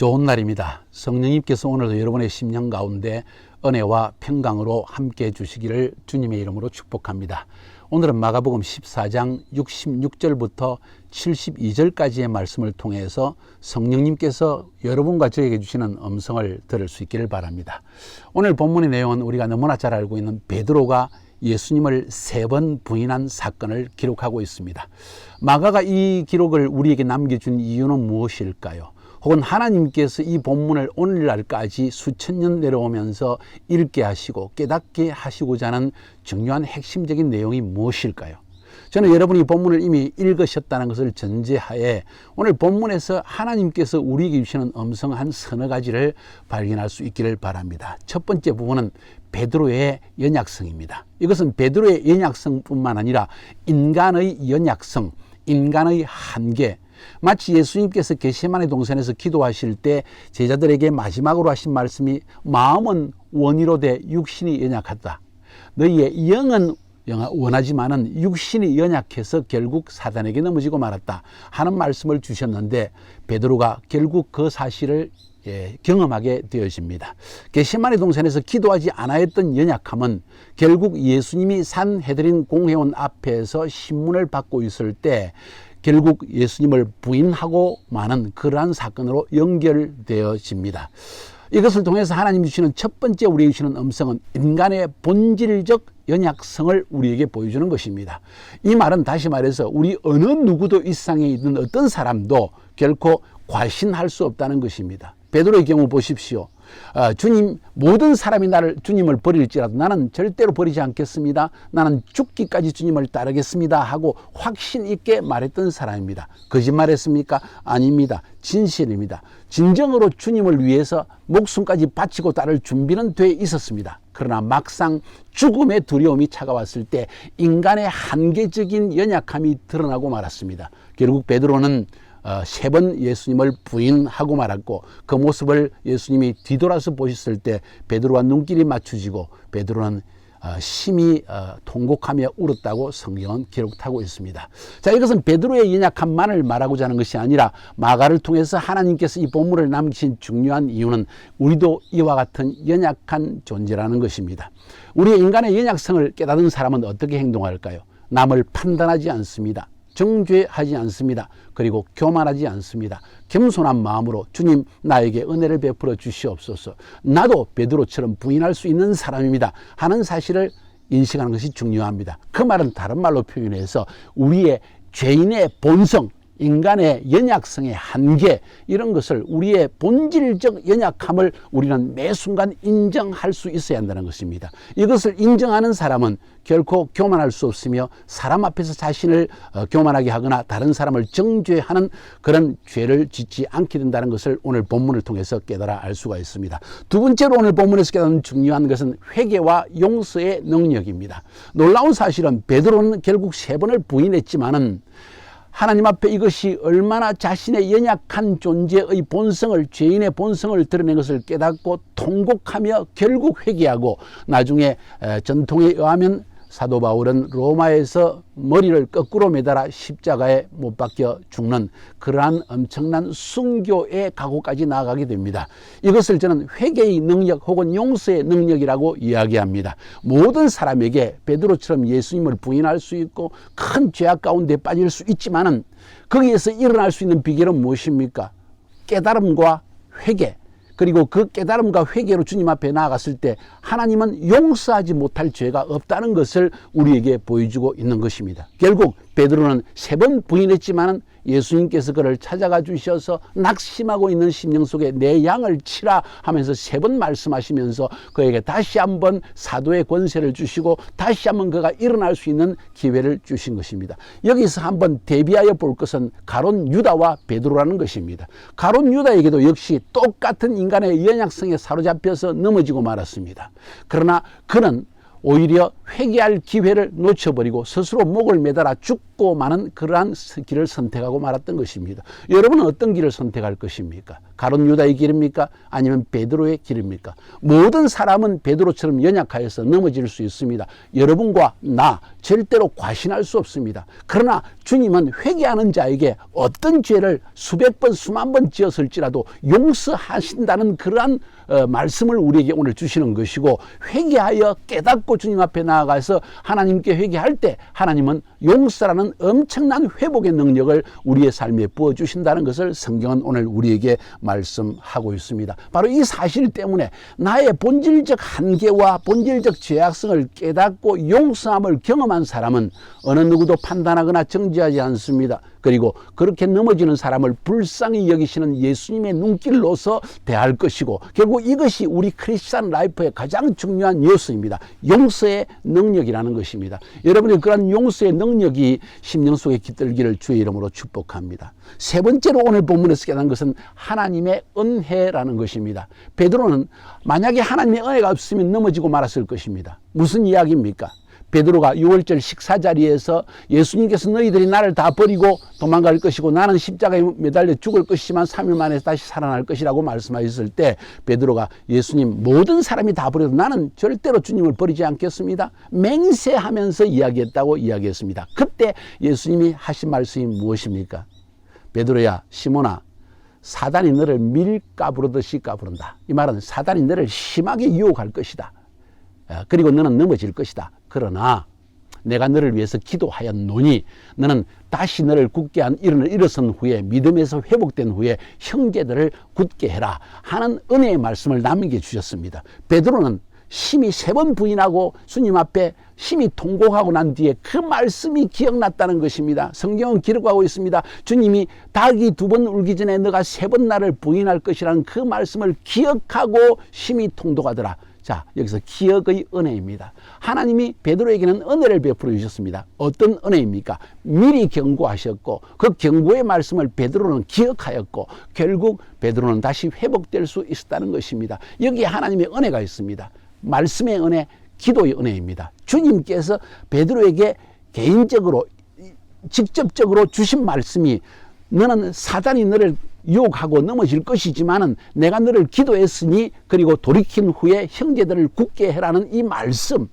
좋은 날입니다. 성령님께서 오늘도 여러분의 심령 가운데 은혜와 평강으로 함께 해주시기를 주님의 이름으로 축복합니다. 오늘은 마가복음 14장 66절부터 72절까지의 말씀을 통해서 성령님께서 여러분과 저에게 주시는 음성을 들을 수 있기를 바랍니다. 오늘 본문의 내용은 우리가 너무나 잘 알고 있는 베드로가 예수님을 3번 부인한 사건을 기록하고 있습니다. 마가가 이 기록을 우리에게 남겨준 이유는 무엇일까요? 혹은 하나님께서 이 본문을 오늘날까지 수천 년 내려오면서 읽게 하시고 깨닫게 하시고자 하는 중요한 핵심적인 내용이 무엇일까요? 저는 여러분이 본문을 이미 읽으셨다는 것을 전제하에 오늘 본문에서 하나님께서 우리에게 주시는 음성 한 서너 가지를 발견할 수 있기를 바랍니다. 첫 번째 부분은 베드로의 연약성입니다. 이것은 베드로의 연약성뿐만 아니라 인간의 연약성, 인간의 한계, 마치 예수님께서 겟세마네 동산에서 기도하실 때 제자들에게 마지막으로 하신 말씀이 마음은 원이로되 육신이 연약하다. 너희의 영은 원하지만은 육신이 연약해서 결국 사단에게 넘어지고 말았다 하는 말씀을 주셨는데 베드로가 결국 그 사실을 경험하게 되어집니다. 겟세마네 동산에서 기도하지 않았던 연약함은 결국 예수님이 산헤드린 공회원 앞에서 신문을 받고 있을 때 결국 예수님을 부인하고 마는 그러한 사건으로 연결되어집니다. 이것을 통해서 하나님 주시는 첫 번째 우리에게 주시는 음성은 인간의 본질적 연약성을 우리에게 보여주는 것입니다. 이 말은 다시 말해서 우리 어느 누구도 이 세상에 있는 어떤 사람도 결코 과신할 수 없다는 것입니다. 베드로의 경우 보십시오. 주님, 모든 사람이 주님을 버릴지라도 나는 절대로 버리지 않겠습니다. 나는 죽기까지 주님을 따르겠습니다 하고 확신 있게 말했던 사람입니다. 거짓말했습니까? 아닙니다. 진실입니다. 진정으로 주님을 위해서 목숨까지 바치고 따를 준비는 돼 있었습니다. 그러나 막상 죽음의 두려움이 차가웠을 때 인간의 한계적인 연약함이 드러나고 말았습니다. 결국 베드로는 3번 예수님을 부인하고 말았고 그 모습을 예수님이 뒤돌아서 보셨을 때 베드로와 눈길이 맞춰지고 베드로는 심히 통곡하며 울었다고 성경은 기록하고 있습니다. 자, 이것은 베드로의 연약함만을 말하고자 하는 것이 아니라 마가를 통해서 하나님께서 이 본문을 남기신 중요한 이유는 우리도 이와 같은 연약한 존재라는 것입니다. 우리의 인간의 연약성을 깨닫은 사람은 어떻게 행동할까요? 남을 판단하지 않습니다. 정죄하지 않습니다. 그리고 교만하지 않습니다. 겸손한 마음으로 주님, 나에게 은혜를 베풀어 주시옵소서. 나도 베드로처럼 부인할 수 있는 사람입니다 하는 사실을 인식하는 것이 중요합니다. 그 말은 다른 말로 표현해서 우리의 죄인의 본성, 인간의 연약성의 한계, 이런 것을 우리의 본질적 연약함을 우리는 매 순간 인정할 수 있어야 한다는 것입니다. 이것을 인정하는 사람은 결코 교만할 수 없으며 사람 앞에서 자신을 교만하게 하거나 다른 사람을 정죄하는 그런 죄를 짓지 않게 된다는 것을 오늘 본문을 통해서 깨달아 알 수가 있습니다. 두 번째로 오늘 본문에서 깨닫는 중요한 것은 회개와 용서의 능력입니다. 놀라운 사실은 베드로는 결국 3번을 부인했지만은 하나님 앞에 이것이 얼마나 자신의 연약한 존재의 본성을, 죄인의 본성을 드러낸 것을 깨닫고 통곡하며 결국 회개하고 나중에 전통에 의하면 사도 바울은 로마에서 머리를 거꾸로 매달아 십자가에 못 박혀 죽는 그러한 엄청난 순교의 각오까지 나아가게 됩니다. 이것을 저는 회개의 능력 혹은 용서의 능력이라고 이야기합니다. 모든 사람에게 베드로처럼 예수님을 부인할 수 있고 큰 죄악 가운데 빠질 수 있지만은 거기에서 일어날 수 있는 비결은 무엇입니까? 깨달음과 회개. 그리고 그 깨달음과 회개로 주님 앞에 나아갔을 때 하나님은 용서하지 못할 죄가 없다는 것을 우리에게 보여주고 있는 것입니다. 결국 베드로는 3번 부인했지만은 예수님께서 그를 찾아가 주셔서 낙심하고 있는 심령 속에 내 양을 치라 하면서 3번 말씀하시면서 그에게 다시 한번 사도의 권세를 주시고 다시 한번 그가 일어날 수 있는 기회를 주신 것입니다. 여기서 한번 대비하여 볼 것은 가룟 유다와 베드로라는 것입니다. 가룟 유다에게도 역시 똑같은 인간의 연약성에 사로잡혀서 넘어지고 말았습니다. 그러나 그는 오히려 회개할 기회를 놓쳐버리고 스스로 목을 매달아 죽고 깨닫고 마는 그러한 길을 선택하고 말았던 것입니다. 여러분은 어떤 길을 선택할 것입니까? 가룟 유다의 길입니까? 아니면 베드로의 길입니까? 모든 사람은 베드로처럼 연약하여서 넘어질 수 있습니다. 여러분과 나 절대로 과신할 수 없습니다. 그러나 주님은 회개하는 자에게 어떤 죄를 수백 번 수만 번 지었을지라도 용서하신다는 그러한 말씀을 우리에게 오늘 주시는 것이고, 회개하여 깨닫고 주님 앞에 나아가서 하나님께 회개할 때 하나님은 용서라는 엄청난 회복의 능력을 우리의 삶에 부어주신다는 것을 성경은 오늘 우리에게 말씀하고 있습니다. 바로 이 사실 때문에 나의 본질적 한계와 본질적 죄악성을 깨닫고 용서함을 경험한 사람은 어느 누구도 판단하거나 정죄하지 않습니다. 그리고 그렇게 넘어지는 사람을 불쌍히 여기시는 예수님의 눈길로서 대할 것이고, 결국 이것이 우리 크리스찬 라이프의 가장 중요한 요소입니다. 용서의 능력이라는 것입니다. 여러분의 그런 용서의 능력이 심령 속에 깃들기를 주의 이름으로 축복합니다. 세 번째로 오늘 본문에서 깨닫는 것은 하나님의 은혜라는 것입니다. 베드로는 만약에 하나님의 은혜가 없으면 넘어지고 말았을 것입니다. 무슨 이야기입니까? 베드로가 6월절 식사 자리에서 예수님께서 너희들이 나를 다 버리고 도망갈 것이고 나는 십자가에 매달려 죽을 것이지만 3일 만에 다시 살아날 것이라고 말씀하셨을 때, 베드로가 예수님, 모든 사람이 다 버려도 나는 절대로 주님을 버리지 않겠습니다, 맹세하면서 이야기했다고 이야기했습니다. 그때 예수님이 하신 말씀이 무엇입니까? 베드로야, 시몬아, 사단이 너를 밀가 부르듯이 까부른다. 이 말은 사단이 너를 심하게 유혹할 것이다. 그리고 너는 넘어질 것이다. 그러나 내가 너를 위해서 기도하였노니 너는 다시 너를 굳게 한 일어선 후에 믿음에서 회복된 후에 형제들을 굳게 해라 하는 은혜의 말씀을 남겨주셨습니다. 베드로는 심히 3번 부인하고 주님 앞에 심히 통곡하고 난 뒤에 그 말씀이 기억났다는 것입니다. 성경은 기록하고 있습니다. 주님이 닭이 2번 울기 전에 너가 3번 나를 부인할 것이라는 그 말씀을 기억하고 심히 통독하더라. 자, 여기서 기억의 은혜입니다. 하나님이 베드로에게는 은혜를 베풀어 주셨습니다. 어떤 은혜입니까? 미리 경고하셨고 그 경고의 말씀을 베드로는 기억하였고 결국 베드로는 다시 회복될 수 있었다는 것입니다. 여기에 하나님의 은혜가 있습니다. 말씀의 은혜, 기도의 은혜입니다. 주님께서 베드로에게 개인적으로 직접적으로 주신 말씀이 너는 사단이 너를 유혹하고 넘어질 것이지만은 내가 너를 기도했으니 그리고 돌이킨 후에 형제들을 굳게 해라는 이 말씀,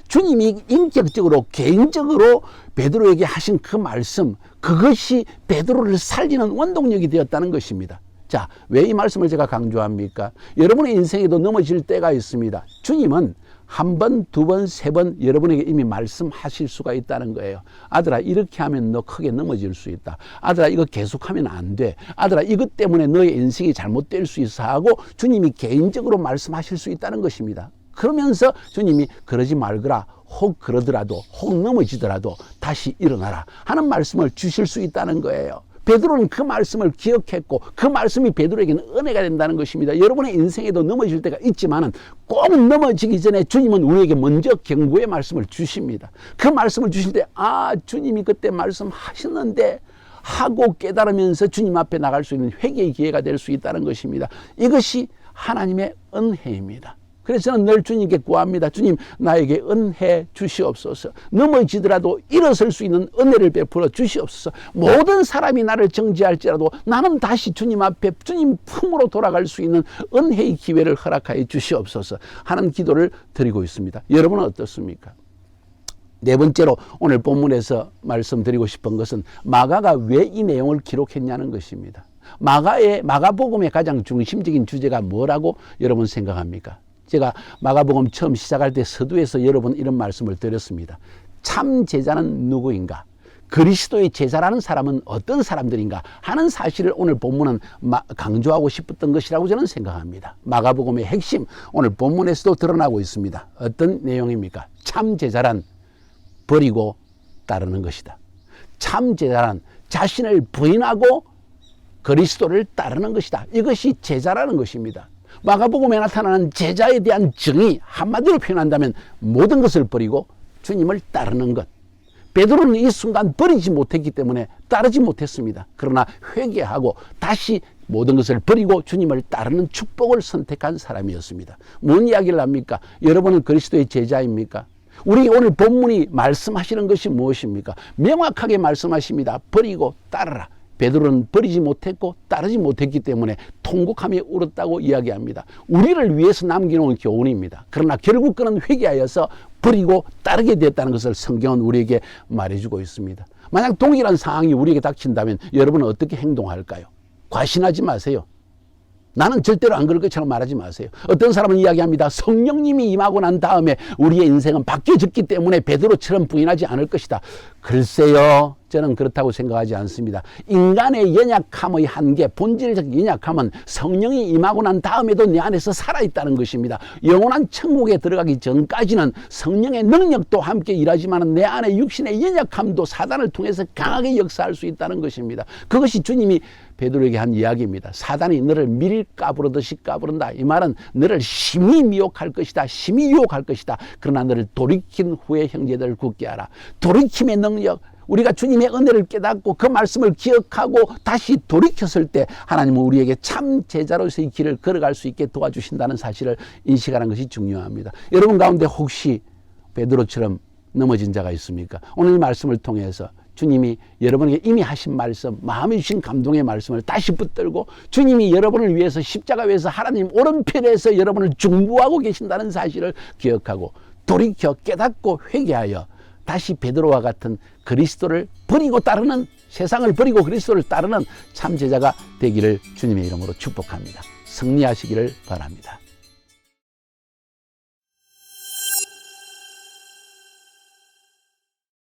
주님이 인격적으로 개인적으로 베드로에게 하신 그 말씀, 그것이 베드로를 살리는 원동력이 되었다는 것입니다. 자, 왜 이 말씀을 제가 강조합니까? 여러분의 인생에도 넘어질 때가 있습니다. 주님은 1번, 2번, 3번 여러분에게 이미 말씀하실 수가 있다는 거예요. 아들아, 이렇게 하면 너 크게 넘어질 수 있다. 아들아, 이거 계속하면 안 돼. 아들아, 이것 때문에 너의 인생이 잘못될 수 있어 하고 주님이 개인적으로 말씀하실 수 있다는 것입니다. 그러면서 주님이 그러지 말거라, 혹 그러더라도 혹 넘어지더라도 다시 일어나라 하는 말씀을 주실 수 있다는 거예요. 베드로는 그 말씀을 기억했고 그 말씀이 베드로에게는 은혜가 된다는 것입니다. 여러분의 인생에도 넘어질 때가 있지만은 꼭 넘어지기 전에 주님은 우리에게 먼저 경고의 말씀을 주십니다. 그 말씀을 주실 때 주님이 그때 말씀하셨는데 하고 깨달으면서 주님 앞에 나갈 수 있는 회개의 기회가 될 수 있다는 것입니다. 이것이 하나님의 은혜입니다. 그래서 저는 늘 주님께 구합니다. 주님, 나에게 은혜 주시옵소서. 넘어지더라도 일어설 수 있는 은혜를 베풀어 주시옵소서. 모든 사람이 나를 정죄할지라도 나는 다시 주님 앞에 주님 품으로 돌아갈 수 있는 은혜의 기회를 허락하여 주시옵소서 하는 기도를 드리고 있습니다. 여러분은 어떻습니까? 네 번째로 오늘 본문에서 말씀드리고 싶은 것은 마가가 왜 이 내용을 기록했냐는 것입니다. 마가복음의 가장 중심적인 주제가 뭐라고 여러분 생각합니까? 제가 마가복음 처음 시작할 때 서두에서 여러 번 이런 말씀을 드렸습니다. 참 제자는 누구인가? 그리스도의 제자라는 사람은 어떤 사람들인가 하는 사실을 오늘 본문은 강조하고 싶었던 것이라고 저는 생각합니다. 마가복음의 핵심, 오늘 본문에서도 드러나고 있습니다. 어떤 내용입니까? 참 제자란 버리고 따르는 것이다. 참 제자란 자신을 부인하고 그리스도를 따르는 것이다. 이것이 제자라는 것입니다. 마가복음에 나타나는 제자에 대한 정의, 한마디로 표현한다면 모든 것을 버리고 주님을 따르는 것. 베드로는 이 순간 버리지 못했기 때문에 따르지 못했습니다. 그러나 회개하고 다시 모든 것을 버리고 주님을 따르는 축복을 선택한 사람이었습니다. 뭔 이야기를 합니까? 여러분은 그리스도의 제자입니까? 우리 오늘 본문이 말씀하시는 것이 무엇입니까? 명확하게 말씀하십니다. 버리고 따르라. 베드로는 버리지 못했고 따르지 못했기 때문에 통곡하며 울었다고 이야기합니다. 우리를 위해서 남겨놓은 교훈입니다. 그러나 결국 그는 회개하여서 버리고 따르게 됐다는 것을 성경은 우리에게 말해주고 있습니다. 만약 동일한 상황이 우리에게 닥친다면 여러분은 어떻게 행동할까요? 과신하지 마세요. 나는 절대로 안 그럴 것처럼 말하지 마세요. 어떤 사람은 이야기합니다. 성령님이 임하고 난 다음에 우리의 인생은 바뀌어졌기 때문에 베드로처럼 부인하지 않을 것이다. 글쎄요, 저는 그렇다고 생각하지 않습니다. 인간의 연약함의 한계, 본질적 연약함은 성령이 임하고 난 다음에도 내 안에서 살아있다는 것입니다. 영원한 천국에 들어가기 전까지는 성령의 능력도 함께 일하지만 내 안에 육신의 연약함도 사단을 통해서 강하게 역사할 수 있다는 것입니다. 그것이 주님이 베드로에게 한 이야기입니다. 사단이 너를 밀 까부르듯이 까부른다. 이 말은 너를 심히 미혹할 것이다. 심히 유혹할 것이다. 그러나 너를 돌이킨 후에 형제들을 굳게 하라. 돌이킴의 능력, 우리가 주님의 은혜를 깨닫고 그 말씀을 기억하고 다시 돌이켰을 때 하나님은 우리에게 참 제자로서의 길을 걸어갈 수 있게 도와주신다는 사실을 인식하는 것이 중요합니다. 여러분 가운데 혹시 베드로처럼 넘어진 자가 있습니까? 오늘 이 말씀을 통해서 주님이 여러분에게 이미 하신 말씀, 마음에 주신 감동의 말씀을 다시 붙들고 주님이 여러분을 위해서 십자가 위에서 하나님 오른편에서 여러분을 중보하고 계신다는 사실을 기억하고 돌이켜 깨닫고 회개하여 다시 베드로와 같은 그리스도를 버리고 따르는, 세상을 버리고 그리스도를 따르는 참 제자가 되기를 주님의 이름으로 축복합니다. 승리하시기를 바랍니다.